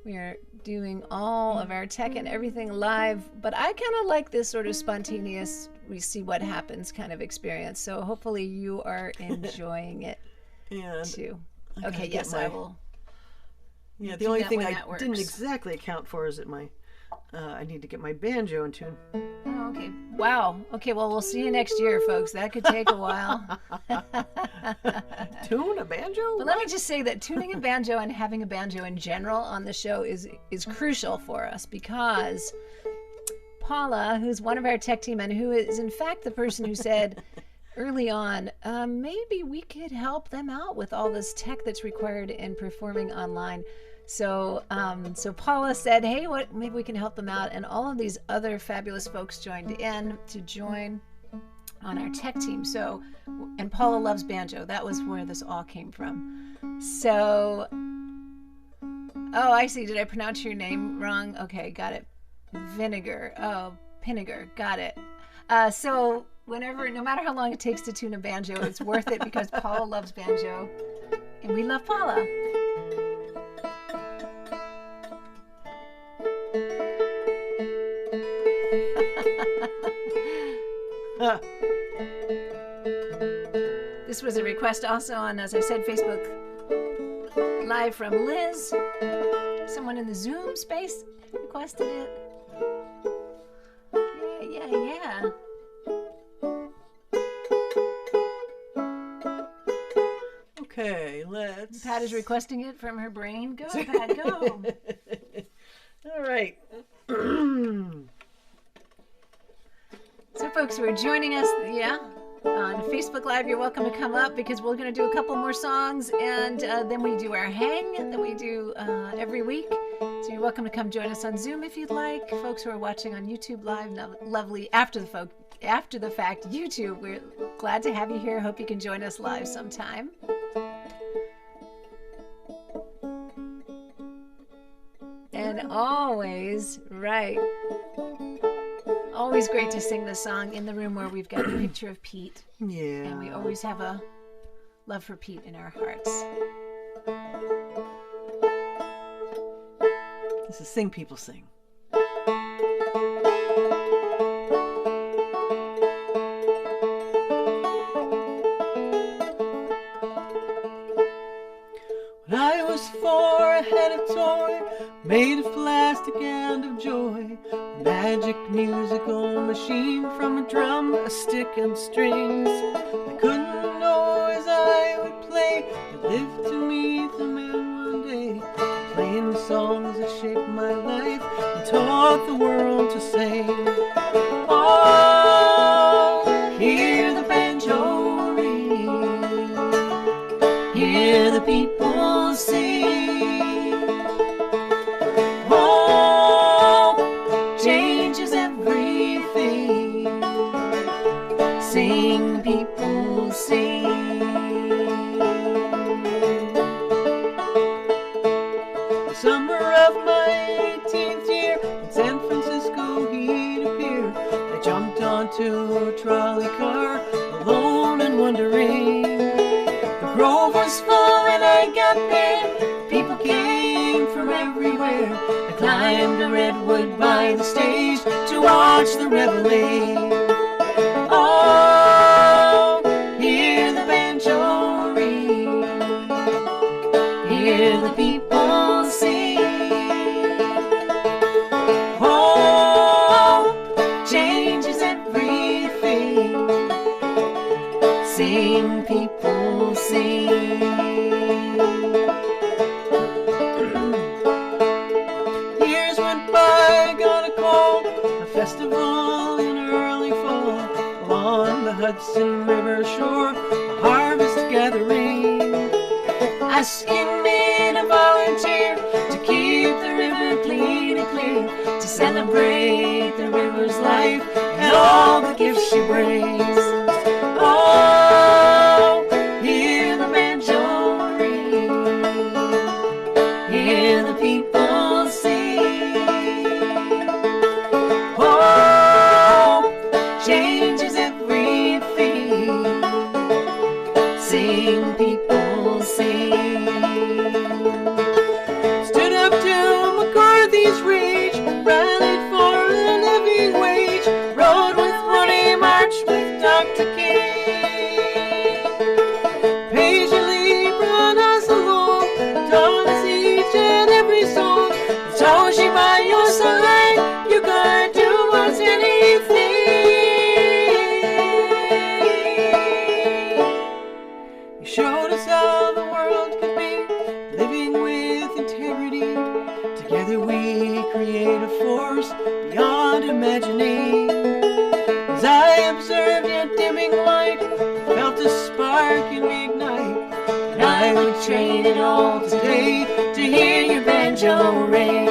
We are doing all of our tech and everything live, but I kind of like this sort of spontaneous, we see what happens kind of experience. So hopefully you are enjoying it And too. Okay, yes, I will. Yeah, the do only that thing when I that didn't works. exactly account for is that I need to get my banjo in tune. Oh, okay. Wow. Okay, well, we'll see you next year, folks. That could take a while. Tune a banjo? But let me just say that tuning a banjo and having a banjo in general on the show is crucial for us, because Paula, who's one of our tech team and who is in fact the person who said early on, maybe we could help them out with all this tech that's required in performing online. So Paula said, hey, maybe we can help them out. And all of these other fabulous folks joined in to join on our tech team. So, and Paula loves banjo. That was where this all came from. So, oh, I see. Did I pronounce your name wrong? Okay, got it. Vinegar. Oh, Pinniger. Got it. So no matter how long it takes to tune a banjo, it's worth it because Paula loves banjo and we love Paula. This was a request also on, as I said, Facebook Live from Liz. Someone in the Zoom space requested it. Yeah. Okay, let's. Pat is requesting it from her brain. Go, Pat, go. All right. So, folks who are joining us, on Facebook Live, you're welcome to come up because we're going to do a couple more songs, and then we do our hang that we do every week. So you're welcome to come join us on Zoom if you'd like. Folks who are watching on YouTube Live, lovely after the fact YouTube, we're glad to have you here. Hope you can join us live sometime. And always great to sing this song in the room where we've got a picture of Pete. Yeah. And we always have a love for Pete in our hearts. This is Sing People Sing. When I was 4, I had a toy made of plastic and of joy. A magic musical machine from a drum, a stick and strings. I couldn't know as I would play, but lived to meet the man one day, playing songs that shaped my life and taught the world to sing. Oh, hear the banjo ring, hear the people sing. Oh, changes everything. Sing, people, sing. The summer of my 18th year in San Francisco he'd appear. I jumped onto a trolley car, alone and wondering. The grove was full when I got there. People came from everywhere. I climbed a redwood by the stage to watch the reveille. Oh, hear the banjo ring, hear the people sing. Oh, changes everything. Sing, people, sing. Years went by, got a call, a festival in early fall. Along the Hudson River shore, a harvest gathering. Asking me to volunteer to keep the river clean and clear, to celebrate the river's life and all the gifts she brings. Oh, hear the banjo ring, hear the people sing. Oh, changes everything. Sing, people, sing. Stood up to McCarthy's rage, rallied for a living wage, rode with Woody, marched with Dr. King. Patiently brought us along, taught us each and every song. So she by your side, you gotta do what's anything. You showed us how the world could be, living with integrity. Together we create a force beyond imagining. As I observed your dimming light, felt a spark in me ignite. And I would trade it all today to hear your banjo ring.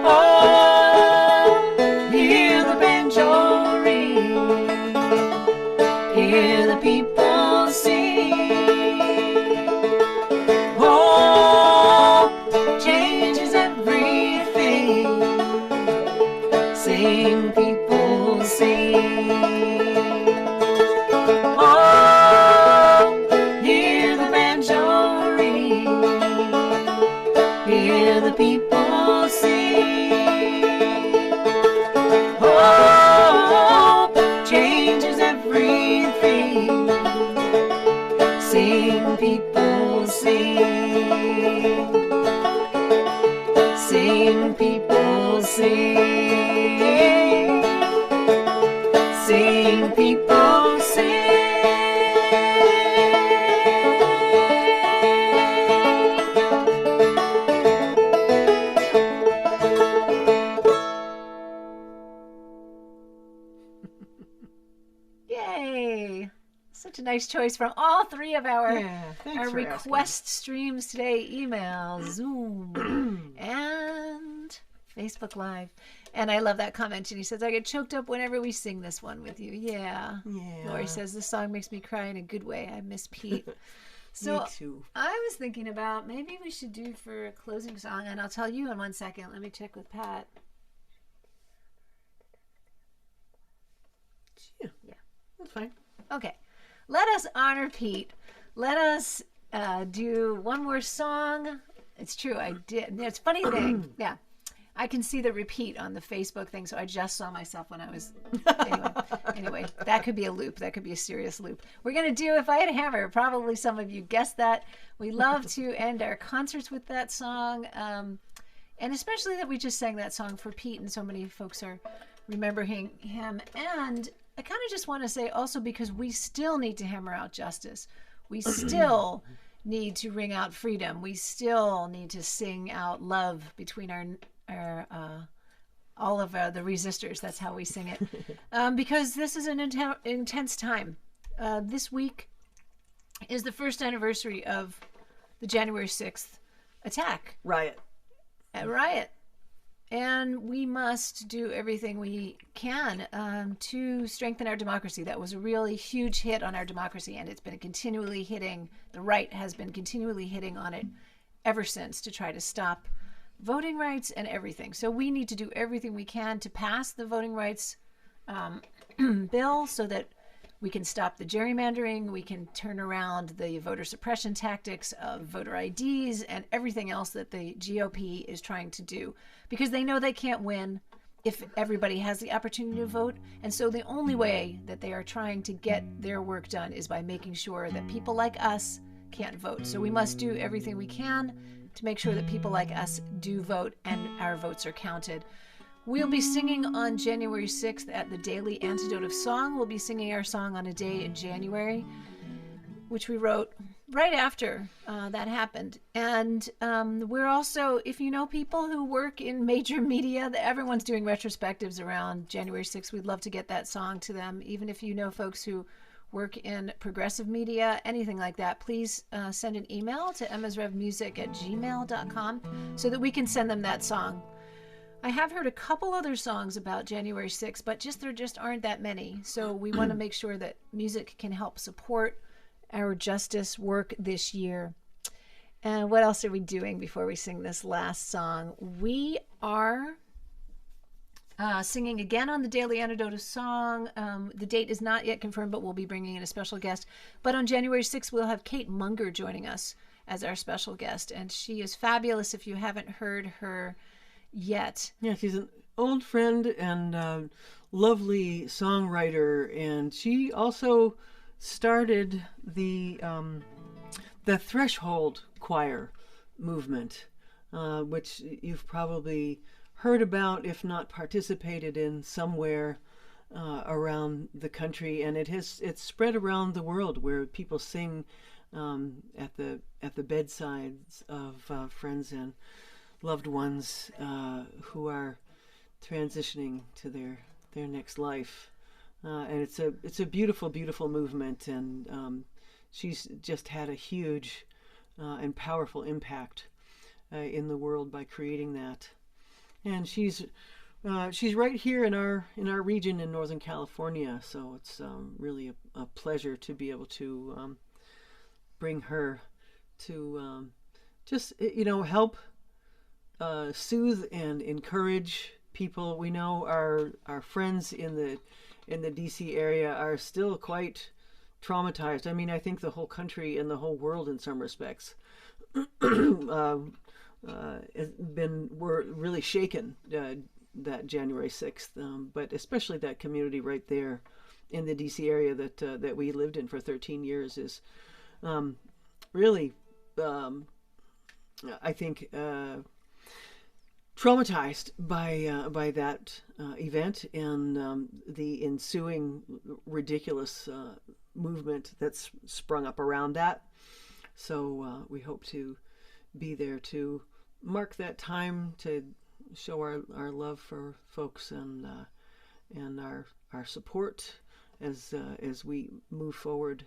Oh, hear the banjo ring, hear the people sing. Oh, changes everything. Sing, people, sing. Oh, hear the banjo ring, hear the people sing. Oh, changes everything. Sing, people, sing. Sing, people, sing. nice choice from all three of our thanks for request streams today. Email, Zoom, and Facebook Live. And I love that comment. Jenny says, I get choked up whenever we sing this one with you. Yeah. Lori says, this song makes me cry in a good way. I miss Pete. So Me too. I was thinking about maybe we should do for a closing song, and I'll tell you in 1 second. Let me check with Pat. Yeah. That's fine. Okay. Let us honor Pete. Let us do one more song. It's true. I did. It's a funny thing. Yeah. I can see the repeat on the Facebook thing, so I just saw myself when I was... Anyway, that could be a loop. That could be a serious loop. We're going to do If I Had a Hammer. Probably some of you guessed that. We love to end our concerts with that song, and especially that we just sang that song for Pete, and so many folks are remembering him. And I kind of just want to say also, because we still need to hammer out justice. We still need to ring out freedom. We still need to sing out love between our all of the resistors. That's how we sing it. Because this is an intense time. This week is the first anniversary of the January 6th attack. Riot. And we must do everything we can to strengthen our democracy. That was a really huge hit on our democracy, and it's been continually hitting, the right has been continually hitting on it ever since, to try to stop voting rights and everything. So we need to do everything we can to pass the voting rights bill so that we can stop the gerrymandering, we can turn around the voter suppression tactics of voter IDs and everything else that the GOP is trying to do, because they know they can't win if everybody has the opportunity to vote. And so the only way that they are trying to get their work done is by making sure that people like us can't vote. So we must do everything we can to make sure that people like us do vote and our votes are counted. We'll be singing on January 6th at the Daily Antidote of Song. We'll be singing our song On a Day in January, which we wrote right after that happened. And we're also, if you know people who work in major media, everyone's doing retrospectives around January 6th. We'd love to get that song to them. Even if you know folks who work in progressive media, anything like that, please send an email to emmasrevmusic@gmail.com so that we can send them that song. I have heard a couple other songs about January 6th, but there just aren't that many. So we want to make sure that music can help support our justice work this year. And what else are we doing before we sing this last song? We are singing again on the Daily Antidote of Song. The date is not yet confirmed, but we'll be bringing in a special guest. But on January 6th, we'll have Kate Munger joining us as our special guest. And she is fabulous if you haven't heard her yet. Yeah, she's an old friend and lovely songwriter. And she also started the Threshold Choir movement, which you've probably heard about, if not participated in somewhere around the country, and it's spread around the world, where people sing at the bedsides of friends and loved ones who are transitioning to their next life, and it's a beautiful movement, and she's just had a huge and powerful impact in the world by creating that. And she's right here in our region in Northern California, so it's really a pleasure to be able to bring her to just help soothe and encourage people. We know our friends in the DC area are still quite traumatized. I mean, I think the whole country and the whole world in some respects were really shaken that January 6th, but especially that community right there in the DC area that we lived in for 13 years is really, I think, traumatized by that event and the ensuing ridiculous movement that's sprung up around that. So we hope to be there to mark that time, to show our love for folks and our support as we move forward,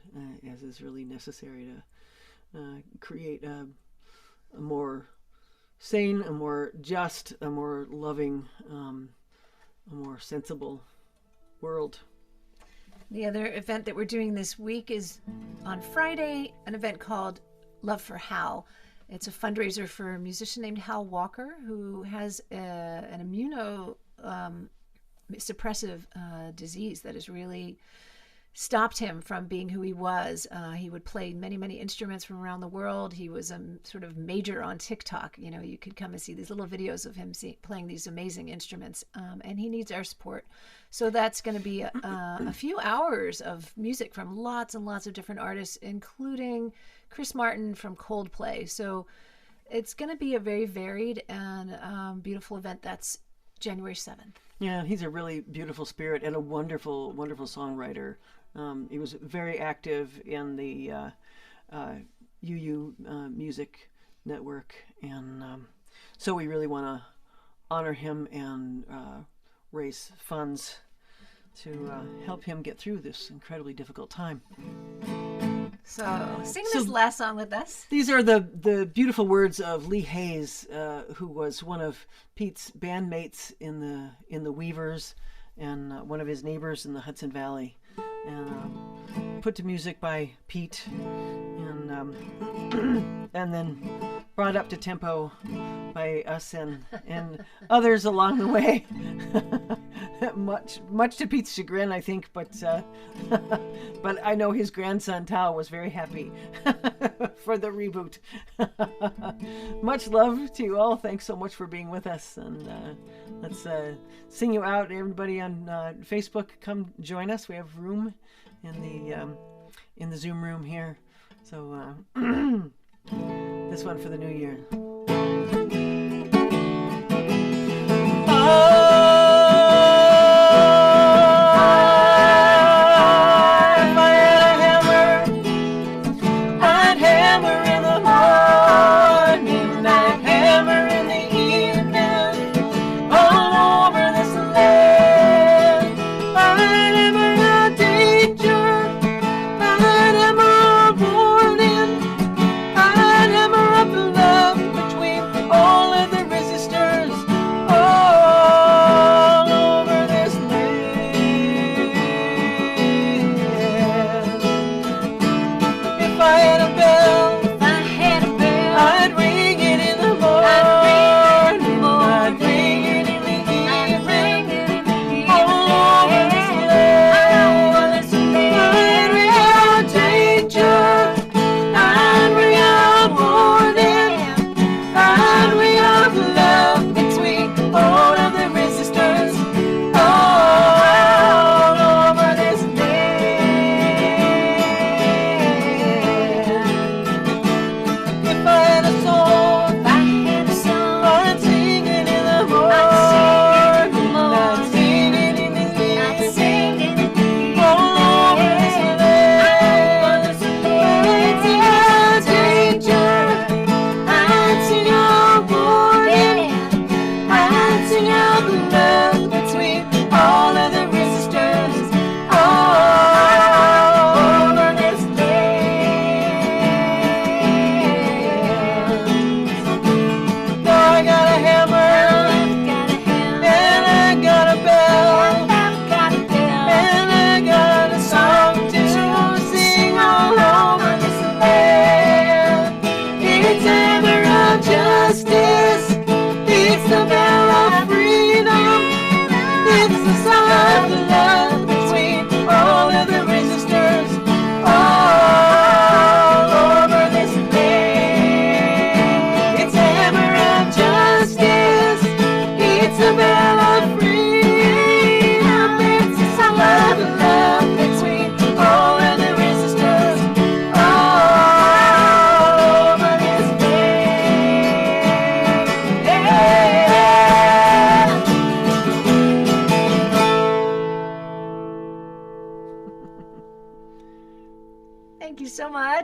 as is really necessary to create a more sane, a more just, a more loving, a more sensible world. The other event that we're doing this week is on Friday, an event called Love for Hal. It's a fundraiser for a musician named Hal Walker, who has an immunosuppressive disease that has really stopped him from being who he was. He would play many, many instruments from around the world. He was sort of major on TikTok. You know, you could come and see these little videos of him playing these amazing instruments, and he needs our support. So that's going to be a few hours of music from lots and lots of different artists, including Chris Martin from Coldplay. So it's going to be a very varied and beautiful event. That's January 7th. Yeah, he's a really beautiful spirit and a wonderful, wonderful songwriter. He was very active in the UU Music Network, and so we really want to honor him and raise funds to help him get through this incredibly difficult time. So sing this last song with us. These are the beautiful words of Lee Hayes, who was one of Pete's bandmates in the Weavers and one of his neighbors in the Hudson Valley, and put to music by Pete, and then brought up to tempo by us and others along the way. much to Pete's chagrin, I think, but I know his grandson Tao was very happy for the reboot. Much love to you all. Thanks so much for being with us, and let's sing you out. Everybody on Facebook, come join us. We have room in the Zoom room here. So this one for the new year.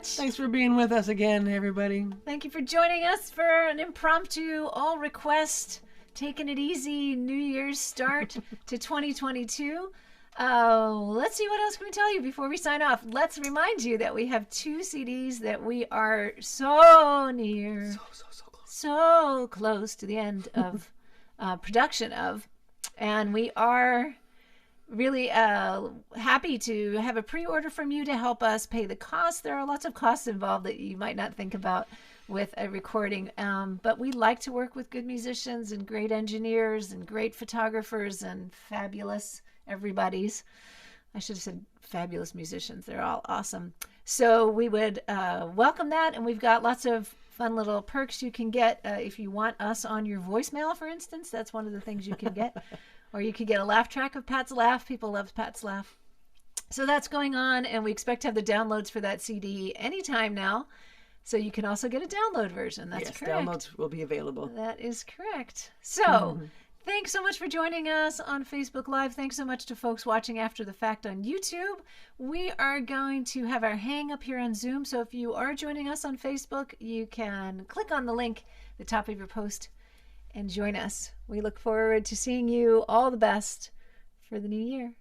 Thanks for being with us again, everybody. Thank you for joining us for an impromptu all request, taking it easy New Year's start to 2022. Let's see, what else can we tell you before we sign off? Let's remind you that we have 2 CDs that we are so near, so close to the end of production of, and we are really happy to have a pre-order from you to help us pay the costs. There are lots of costs involved that you might not think about with a recording, but we like to work with good musicians and great engineers and great photographers and fabulous everybody's. I should have said fabulous musicians. They're all awesome. So we would welcome that, and we've got lots of fun little perks you can get if you want us on your voicemail, for instance. That's one of the things you can get. Or you could get a laugh track of Pat's laugh. People love Pat's laugh. So that's going on, and we expect to have the downloads for that CD anytime now. So you can also get a download version. That's correct. Yes, downloads will be available. That is correct. So thanks so much for joining us on Facebook Live. Thanks so much to folks watching after the fact on YouTube. We are going to have our hang up here on Zoom. So if you are joining us on Facebook, you can click on the link at the top of your post and join us. We look forward to seeing you. All the best for the new year.